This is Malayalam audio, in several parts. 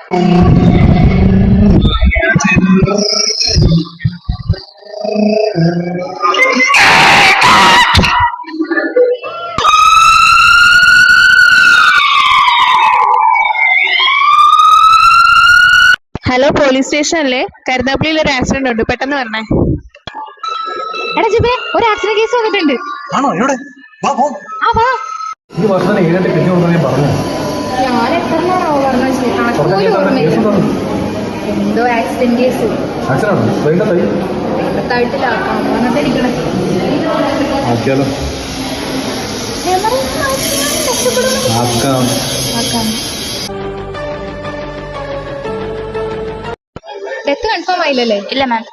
ഹലോ, പോലീസ് സ്റ്റേഷൻ അല്ലേ? കരുനാപ്പള്ളിയിൽ ഒരു ആക്സിഡന്റ് ഉണ്ട്, പെട്ടെന്ന് വരണേ. എടാ ജിബേ, ഒരു ആക്സിഡന്റ് കേസ് വന്നിട്ടുണ്ട്. ആണോ? എവിടെ? വാ പോ. ആ വാ. ഈ വർഷം ഏതാണ്ട് കിട്ടി കൊണ്ടുപോയി പറഞ്ഞു. ഞാൻ എത്രണ്ണോ പറഞ്ഞു. എന്തോ ആക്സിഡന്റ് കേസ്. ആക്സിഡന്റ് വേണ്ടതായി വെള്ളത്തായിട്ടില്ല, വന്നിട്ടിരിക്കണേ. ആക്കിയാലോ? ആക്കാം. ഡെത്ത് കൺഫേം ആയില്ലല്ലേ? ഇല്ല മാം.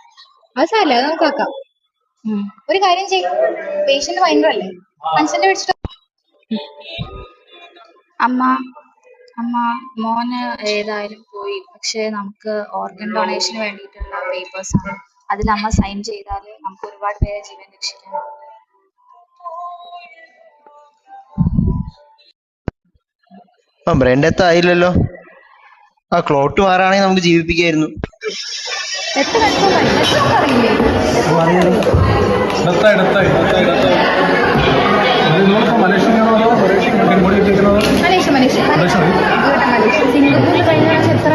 അത് സാരല്ല, അത് നമുക്ക് ആക്കാം. ഒരു കാര്യം ചെയ്യും, പേഷ്യന്റ് മൈനർ അല്ലേ, കൺസെന്റ് മേടിച്ചിട്ട്. അമ്മ അമ്മ മോന് ഏതായാലും പോയി, പക്ഷെ നമുക്ക് ഓർഗൻ ഡൊണേഷന് വേണ്ടിയിട്ടുള്ള പേപ്പേഴ്സ് ആണ്. അതിൽ അമ്മ സൈൻ ചെയ്താൽ നമുക്ക് ഒരുപാട് പേരെ ജീവൻ രക്ഷിക്കാം. Brain death ആയില്ലല്ലോ. ആ ക്ലോട്ട് മാറാണെങ്കിൽ നമുക്ക് ജീവിപ്പിക്കായിരുന്നു. ഡെത്ത് കൺഫേം ആയി, അറിയില്ലേ? സിംഗപ്പൂരിൽ കഴിഞ്ഞ പ്രാവശ്യം എത്ര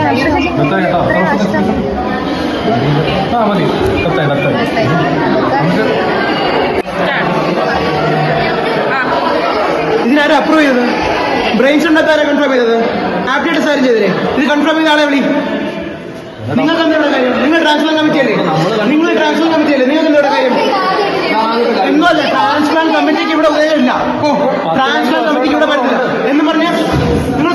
ഇതിനാരും അപ്രൂവ് ചെയ്തത്? ബ്രെയിൻസ് ഉണ്ടാക്കാരെ കൺഫേം ചെയ്തത്? ആപ്റ്റിറ്റ്യൂഡ് സൈൻ ചെയ്തേ? ഇത് കൺഫേം ചെയ്ത ആളെ വിളി. നിങ്ങൾക്ക് എന്താണ് കാര്യം? നിങ്ങൾ ട്രാൻസ്പ്ലാന്റ് കമ്മിറ്റി അല്ലേ? നിങ്ങൾ ട്രാൻസ്പ്ലാന്റ് കമ്മിറ്റി അല്ലേ? നിങ്ങൾക്ക് എന്താണ് കാര്യം? ഒന്നുമല്ല, ട്രാൻസ്പ്ലാന്റ് കമ്മിറ്റിക്ക് ഇവിടെ ഉദയമില്ല. ട്രാൻസ്പ്ലാന്റ് കമ്മിറ്റിക്ക് ഇവിടെ പറ്റില്ല എന്ന് പറഞ്ഞാൽ നിങ്ങൾ